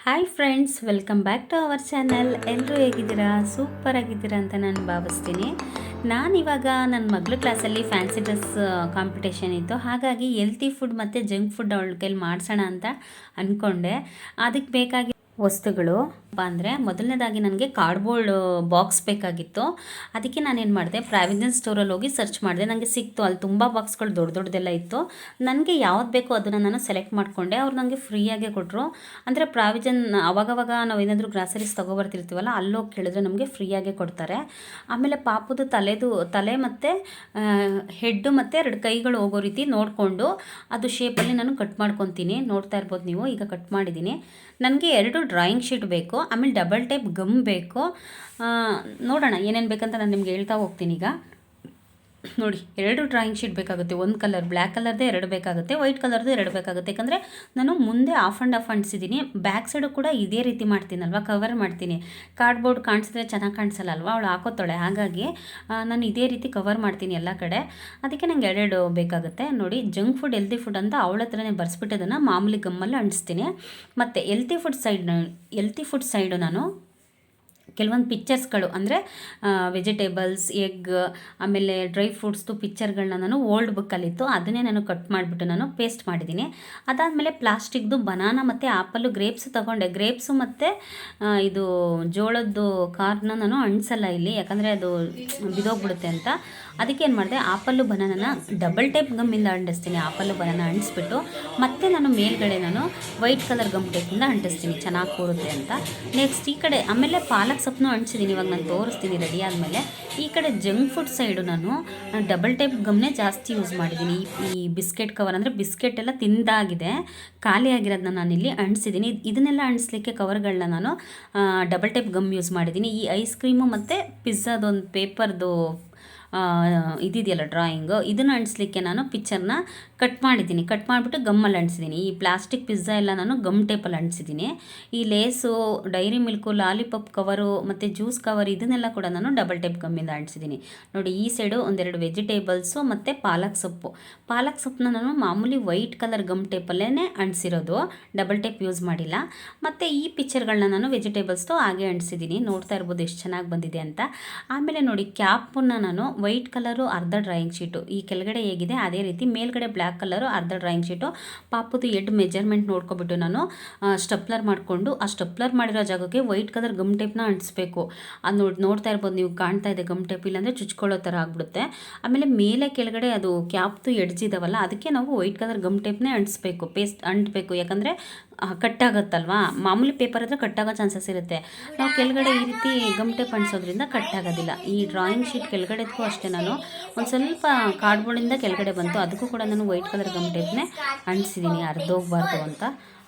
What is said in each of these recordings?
Hi friends, welcome back to our channel. ಎಲ್ಲರೂ ಹೇಗಿದ್ದೀರಾ? Super ಆಗಿದ್ದೀರಾ ಅಂತ ನಾನು ಭಾವಿಸ್ತೀನಿ. ನಾನಿವಾಗ ನನ್ನ ಮಗಳ ಕ್ಲಾಸಲ್ಲಿ ಫ್ಯಾನ್ಸಿ ಡ್ರೆಸ್ ಕಾಂಪಿಟೇಷನ್ ಇತ್ತು. ಹಾಗಾಗಿ ಹೆಲ್ತಿ ಫುಡ್ ಮತ್ತು ಜಂಕ್ ಫುಡ್ ಅವಳ ಕೈಲಿ ಮಾಡಿಸೋಣ ಅಂತ ಅಂದ್ಕೊಂಡೆ. ಅದಕ್ಕೆ ಬೇಕಾಗಿ ವಸ್ತುಗಳು ಅಂದರೆ ಮೊದಲನೇದಾಗಿ ನನಗೆ ಕಾರ್ಡ್ಬೋರ್ಡ್ ಬಾಕ್ಸ್ ಬೇಕಾಗಿತ್ತು. ಅದಕ್ಕೆ ನಾನೇನು ಮಾಡಿದೆ, ಪ್ರಾವಿಜನ್ ಸ್ಟೋರಲ್ಲಿ ಹೋಗಿ ಸರ್ಚ್ ಮಾಡಿದೆ. ನನಗೆ ಸಿಕ್ತು. ಅಲ್ಲಿ ತುಂಬ ಬಾಕ್ಸ್ಗಳು ದೊಡ್ಡ ದೊಡ್ಡದೆಲ್ಲ ಇತ್ತು. ನನಗೆ ಯಾವ್ದು ಬೇಕೋ ಅದನ್ನು ನಾನು ಸೆಲೆಕ್ಟ್ ಮಾಡಿಕೊಂಡೆ. ಅವ್ರು ನನಗೆ ಫ್ರೀಯಾಗೆ ಕೊಟ್ಟರು. ಅಂದರೆ ಪ್ರಾವಿಜನ್ ಅವಾಗವಾಗ ನಾವು ಏನಾದರೂ ಗ್ರಾಸರೀಸ್ ತೊಗೊಬರ್ತಿರ್ತೀವಲ್ಲ, ಅಲ್ಲೋಗಿ ಕೇಳಿದ್ರೆ ನಮಗೆ ಫ್ರೀಯಾಗೆ ಕೊಡ್ತಾರೆ. ಆಮೇಲೆ ಪಾಪುದು ತಲೆ ಮತ್ತು ಹೆಡ್ಡು ಮತ್ತು 2 ಕೈಗಳು ಹೋಗೋ ರೀತಿ ನೋಡಿಕೊಂಡು ಅದು ಶೇಪಲ್ಲಿ ನಾನು ಕಟ್ ಮಾಡ್ಕೊತೀನಿ. ನೋಡ್ತಾ ಇರ್ಬೋದು ನೀವು. ಈಗ ಕಟ್ ಮಾಡಿದ್ದೀನಿ. ನನಗೆ 2 ಡ್ರಾಯಿಂಗ್ ಶೀಟ್ ಬೇಕು. ಆಮೇಲೆ ಡಬಲ್ ಟೈಪ್ ಗಮ್ ಬೇಕು. ನೋಡೋಣ ಏನೇನು ಬೇಕಂತ ನಾನು ನಿಮ್ಗೆ ಹೇಳ್ತಾ ಹೋಗ್ತೀನಿ. ಈಗ ನೋಡಿ, 2 ಡ್ರಾಯಿಂಗ್ ಶೀಟ್ ಬೇಕಾಗುತ್ತೆ. ಒಂದು ಕಲರ್ ಬ್ಲ್ಯಾಕ್ ಕಲರ್ದೇ 2 ಬೇಕಾಗುತ್ತೆ, ವೈಟ್ ಕಲರ್ದು 2 ಬೇಕಾಗುತ್ತೆ. ಯಾಕಂದರೆ ನಾನು ಮುಂದೆ ಆಫ್ ಆ್ಯಂಡ್ ಆಫ್ ಅಂಟಿಸಿದ್ದೀನಿ. ಬ್ಯಾಕ್ ಸೈಡು ಕೂಡ ಇದೇ ರೀತಿ ಮಾಡ್ತೀನಲ್ವ, ಕವರ್ ಮಾಡ್ತೀನಿ. ಕಾರ್ಡ್ಬೋರ್ಡ್ ಕಾಣಿಸಿದ್ರೆ ಚೆನ್ನಾಗಿ ಕಾಣಿಸಲ್ಲ ಅಲ್ವಾ, ಅವಳು ಹಾಕೋತಾಳೆ. ಹಾಗಾಗಿ ನಾನು ಇದೇ ರೀತಿ ಕವರ್ ಮಾಡ್ತೀನಿ ಎಲ್ಲ ಕಡೆ. ಅದಕ್ಕೆ ನಂಗೆ 2 ಬೇಕಾಗುತ್ತೆ. ನೋಡಿ, ಜಂಕ್ ಫುಡ್ ಹೆಲ್ತಿ ಫುಡ್ ಅಂತ ಅವಳ ಹತ್ರನೇ ಬರ್ಸ್ಬಿಟ್ಟು ಅದನ್ನು ಮಾಮೂಲಿ ಗಮ್ಮಲ್ಲಿ ಅಂಟಿಸ್ತೀನಿ. ಮತ್ತು ಹೆಲ್ತಿ ಫುಡ್ ಸೈಡು ನಾನು ಕೆಲವೊಂದು ಪಿಕ್ಚರ್ಸ್ಗಳು ಅಂದರೆ ವೆಜಿಟೇಬಲ್ಸ್, ಎಗ್, ಆಮೇಲೆ ಡ್ರೈ ಫ್ರೂಟ್ಸ್ದು ಪಿಕ್ಚರ್ಗಳನ್ನ ನಾನು ಓಲ್ಡ್ ಬುಕ್ಕಲ್ಲಿತ್ತು, ಅದನ್ನೇ ನಾನು ಕಟ್ ಮಾಡಿಬಿಟ್ಟು ನಾನು ಪೇಸ್ಟ್ ಮಾಡಿದ್ದೀನಿ. ಅದಾದಮೇಲೆ ಪ್ಲಾಸ್ಟಿಕ್ದು ಬನಾನಾ ಮತ್ತು ಆ್ಯಪಲ್ಲು, ಗ್ರೇಪ್ಸ್ ತೊಗೊಂಡೆ. ಗ್ರೇಪ್ಸು ಮತ್ತು ಇದು ಜೋಳದ್ದು ಕಾರ್ನ ನಾನು ಅಂಟಿಸಲ್ಲ ಇಲ್ಲಿ, ಯಾಕಂದರೆ ಅದು ಬಿದೋಗ್ಬಿಡುತ್ತೆ ಅಂತ. ಅದಕ್ಕೆ ಏನು ಮಾಡಿದೆ, ಆಪಲ್ಲು ಬನಾನನ ಡಬಲ್ ಟೈಪ್ ಗಮ್ಮಿಂದ ಅಂಟಿಸ್ತೀನಿ. ಆಪಲ್ಲು ಬನಾನ ಅಂಟಿಸ್ಬಿಟ್ಟು ಮತ್ತೆ ನಾನು ಮೇಲ್ಗಡೆ ನಾನು ವೈಟ್ ಕಲರ್ ಗಮ್ ಟೈಪಿಂದ ಅಂಟಿಸ್ತೀನಿ, ಚೆನ್ನಾಗಿ ಕೂರುತ್ತೆ ಅಂತ. ನೆಕ್ಸ್ಟ್ ಈ ಕಡೆ ಆಮೇಲೆ ಪಾಲಕ್ ಸೊಪ್ಪನ್ನು ಅಂಟಿಸಿದ್ದೀನಿ. ಇವಾಗ ನಾನು ತೋರಿಸ್ತೀನಿ ರೆಡಿ ಆದಮೇಲೆ. ಈ ಕಡೆ ಜಂಕ್ ಫುಡ್ ಸೈಡು ನಾನು ಡಬಲ್ ಟೈಪ್ ಗಮ್ನೇ ಜಾಸ್ತಿ ಯೂಸ್ ಮಾಡಿದ್ದೀನಿ. ಈ ಬಿಸ್ಕೆಟ್ ಕವರ್ ಅಂದರೆ ಬಿಸ್ಕೆಟ್ ಎಲ್ಲ ತಿಂದಾಗಿದೆ, ಖಾಲಿ ಆಗಿರೋದನ್ನ ನಾನಿಲ್ಲಿ ಅಂಟಿಸಿದ್ದೀನಿ. ಇದನ್ನೆಲ್ಲ ಅಂಟಿಸ್ಲಿಕ್ಕೆ ಕವರ್ಗಳನ್ನ ನಾನು ಡಬಲ್ ಟೈಪ್ ಗಮ್ ಯೂಸ್ ಮಾಡಿದ್ದೀನಿ. ಈ ಐಸ್ ಕ್ರೀಮು ಮತ್ತು ಪಿಜ್ಜಾದೊಂದು ಪೇಪರ್ದು ಇದಿದೆಯಲ್ಲ ಡ್ರಾಯಿಂಗು, ಇದನ್ನು ಅಂಟಿಸ್ಲಿಕ್ಕೆ ನಾನು ಪಿಕ್ಚರ್ನ ಕಟ್ ಮಾಡಿದ್ದೀನಿ. ಕಟ್ ಮಾಡಿಬಿಟ್ಟು ಗಮ್ಮಲ್ಲಿ ಅಂಟಿಸಿದ್ದೀನಿ. ಈ ಪ್ಲಾಸ್ಟಿಕ್ ಪಿಜ್ಜಾ ಎಲ್ಲ ನಾನು ಗಮ್ ಟೇಪಲ್ಲಿ ಅಂಟಿಸಿದ್ದೀನಿ. ಈ ಲೇಸು, ಡೈರಿ ಮಿಲ್ಕು, ಲಾಲಿಪಾಪ್ ಕವರು ಮತ್ತು ಜ್ಯೂಸ್ ಕವರ್ ಇದನ್ನೆಲ್ಲ ಕೂಡ ನಾನು ಡಬಲ್ ಟೇಪ್ ಗಮ್ಮಿಂದ ಅಂಟಿಸಿದ್ದೀನಿ. ನೋಡಿ, ಈ ಸೈಡು 1-2 ವೆಜಿಟೇಬಲ್ಸು ಮತ್ತು ಪಾಲಕ್ ಸೊಪ್ಪನ್ನ ನಾನು ಮಾಮೂಲಿ ವೈಟ್ ಕಲರ್ ಗಮ್ ಟೇಪಲ್ಲೇ ಅಂಟಿಸಿರೋದು, ಡಬಲ್ ಟೇಪ್ ಯೂಸ್ ಮಾಡಿಲ್ಲ. ಮತ್ತು ಈ ಪಿಕ್ಚರ್ಗಳನ್ನ ನಾನು ವೆಜಿಟೇಬಲ್ಸ್ದು ಹಾಗೆ ಅಂಟಿಸಿದ್ದೀನಿ. ನೋಡ್ತಾ ಇರ್ಬೋದು ಎಷ್ಟು ಚೆನ್ನಾಗಿ ಬಂದಿದೆ ಅಂತ. ಆಮೇಲೆ ನೋಡಿ, ಕ್ಯಾಪನ್ನು ನಾನು ವೈಟ್ ಕಲರು ಅರ್ಧ ಡ್ರಾಯಿಂಗ್ ಶೀಟು, ಈ ಕೆಳಗಡೆ ಹೇಗಿದೆ ಅದೇ ರೀತಿ ಮೇಲ್ಗಡೆ ಬ್ಲ್ಯಾಕ್ ಕಲರು ಅರ್ಧ ಡ್ರಾಯಿಂಗ್ ಶೀಟು. ಪಾಪುದು ಹೆಡ್ ಮೆಜರ್ಮೆಂಟ್ ನೋಡ್ಕೊಬಿಟ್ಟು ನಾನು ಸ್ಟೆಪ್ಲರ್ ಮಾಡಿಕೊಂಡು ಆ ಸ್ಟೆಪ್ಲರ್ ಮಾಡಿರೋ ಜಾಗಕ್ಕೆ ವೈಟ್ ಕಲರ್ ಗಮ್ ಟೇಪ್ನ ಅಂಟಿಸ್ಬೇಕು. ಅದು ನೋಡ್ತಾ ಇರ್ಬೋದು ನೀವು, ಕಾಣ್ತಾ ಇದೆ ಗಮ್ ಟೇಪ್, ಇಲ್ಲಾಂದರೆ ಚುಚ್ಕೊಳ್ಳೋ ಥರ ಆಗ್ಬಿಡುತ್ತೆ. ಆಮೇಲೆ ಮೇಲೆ ಕೆಳಗಡೆ ಅದು ಕ್ಯಾಪ್ದು ಎಡ್ಜ್ ಇದಾವಲ್ಲ, ಅದಕ್ಕೆ ನಾವು ವೈಟ್ ಕಲರ್ ಗಮ್ ಟೇಪ್ನೇ ಅಂಟಿಸ್ಬೇಕು, ಪೇಸ್ಟ್ ಅಂಟಬೇಕು. ಯಾಕಂದರೆ ಕಟ್ಟಾಗತ್ತಲ್ವಾ, ಮಾಮೂಲಿ ಪೇಪರ್ ಹತ್ರ ಕಟ್ಟಾಗೋ ಚಾನ್ಸಸ್ ಇರುತ್ತೆ. ನಾವು ಕೆಳಗಡೆ ಈ ರೀತಿ ಗಮ್ ಟೇಪ್ ಅಂಟಿಸೋದ್ರಿಂದ ಕಟ್ಟಾಗೋದಿಲ್ಲ. ಈ ಡ್ರಾಯಿಂಗ್ ಶೀಟ್ ಕೆಳಗಡೆದಕ್ಕೂ ಅಷ್ಟೇ ನಾನು ಒಂದು ಸ್ವಲ್ಪ ಕಾರ್ಡ್ಬೋರ್ಡಿಂದ ಕೆಳಗಡೆ ಬಂತು, ಅದಕ್ಕೂ ಕೂಡ ನಾನು ವೈಟ್ ಕಲರ್ ಗಮ್ ಟೇಪ್ನೇ ಅಂಟಿಸಿದ್ದೀನಿ, ಅರ್ಧೋಗ್ಬಾರ್ದು ಅಂತ.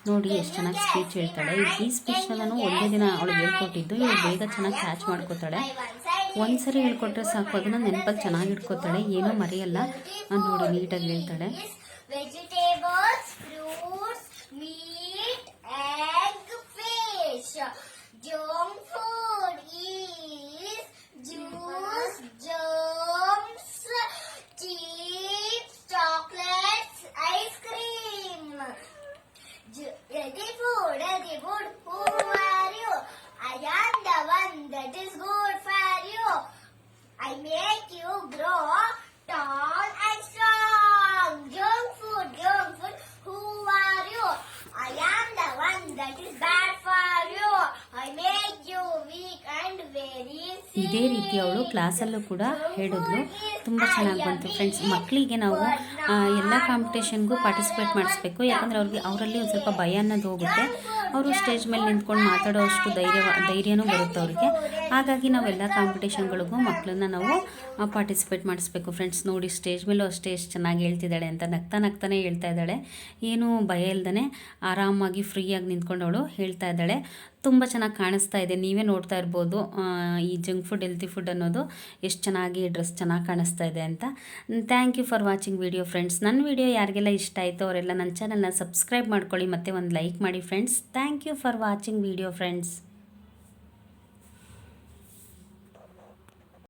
ನೋಡಿ ಎಷ್ಟು ಚೆನ್ನಾಗಿ ಸ್ಪೀಚ್ ಹೇಳ್ತಾಳೆ. ಈ ಸ್ಪೀಚ್ನ ನಾನು ಒಂದೇ ದಿನ ಅವಳಿಗೆ ಹೇಳ್ಕೊಟ್ಟಿದ್ದು. ಇವಳು ಬೇಗ ಚೆನ್ನಾಗಿ ಕ್ಯಾಚ್ ಮಾಡ್ಕೋತಾಳೆ. ಒಂದ್ಸರಿ ಹೇಳ್ಕೊಟ್ರೆ ಸಾಕು, ಅದನ್ನು ನೆನಪಲ್ಲಿ ಚೆನ್ನಾಗಿ ಇಟ್ಕೋತಾಳೆ, ಏನೂ ಮರೆಯಲ್ಲ. ನೋಡಿ, ನೀಟಾಗಿ ಹೇಳ್ತಾಳೆ. Vegetables, fruits, meat, egg, fish. Junk food is juice, germs, chips, chocolates, ice cream. Healthy food, who are you? I am the one that is good for you. I make you grow tall and strong. Junk food, who are you? I am the one that is bad for you. I make you weak and very sick. ಇದೇ ರೀತಿ ಅವಳು ಕ್ಲಾಸಲ್ಲೂ ಕೂಡ ಹೇಳಿದ್ಲು. ತುಂಬ ಚೆನ್ನಾಗಿ ಬಂತು friends. ಮಕ್ಕಳಿಗೆ ನಾವು ಎಲ್ಲ ಕಾಂಪಿಟೇಷನ್ಗೂ ಪಾರ್ಟಿಸಿಪೇಟ್ ಮಾಡಿಸ್ಬೇಕು. ಯಾಕಂದರೆ ಅವರಲ್ಲಿ ಒಂದು ಸ್ವಲ್ಪ ಭಯ ಅನ್ನೋದು ಹೋಗುತ್ತೆ. ಅವರು ಸ್ಟೇಜ್ ಮೇಲೆ ನಿಂತ್ಕೊಂಡು ಮಾತಾಡೋ ಅಷ್ಟು ಧೈರ್ಯನೂ ಬರುತ್ತೆ ಅವ್ರಿಗೆ. ಹಾಗಾಗಿ ನಾವು ಎಲ್ಲ ಕಾಂಪಿಟೇಷನ್ಗಳಿಗೂ ಮಕ್ಕಳನ್ನ ನಾವು ಪಾರ್ಟಿಸಿಪೇಟ್ ಮಾಡಿಸ್ಬೇಕು ಫ್ರೆಂಡ್ಸ್. ನೋಡಿ, ಸ್ಟೇಜ್ ಮೇಲೂ ಅಷ್ಟೇ ಎಷ್ಟು ಚೆನ್ನಾಗಿ ಹೇಳ್ತಿದ್ದಾಳೆ ಅಂತ, ನಗ್ತಾನೆ ಹೇಳ್ತಾ ಇದ್ದಾಳೆ. ಏನೂ ಭಯ ಇಲ್ದೇ ಆರಾಮಾಗಿ ಫ್ರೀಯಾಗಿ ನಿಂತ್ಕೊಂಡು ಅವಳು ಹೇಳ್ತಾ ಇದ್ದಾಳೆ. ತುಂಬ ಚೆನ್ನಾಗಿ ಕಾಣಿಸ್ತಾ ಇದೆ. ನೀವೇ ನೋಡ್ತಾ ಇರ್ಬೋದು ಈ ಜಂಕ್ ಫುಡ್ ಹೆಲ್ತಿ ಫುಡ್ ಅನ್ನೋದು ಎಷ್ಟು ಚೆನ್ನಾಗಿ ಡ್ರೆಸ್ ಚೆನ್ನಾಗಿ ಕಾಣಿಸ್ತಾ ಇದೆ ಅಂತ. Thank you for watching video friends. ನನ್ನ ವಿಡಿಯೋ ಯಾರಿಗೆಲ್ಲ ಇಷ್ಟ ಆಯಿತು ಅವರೆಲ್ಲ ನನ್ನ ಚಾನಲ್ನ ಸಬ್ಸ್ಕ್ರೈಬ್ ಮಾಡ್ಕೊಳ್ಳಿ ಮತ್ತು ಒಂದು ಲೈಕ್ ಮಾಡಿ friends. Thank you for watching video friends.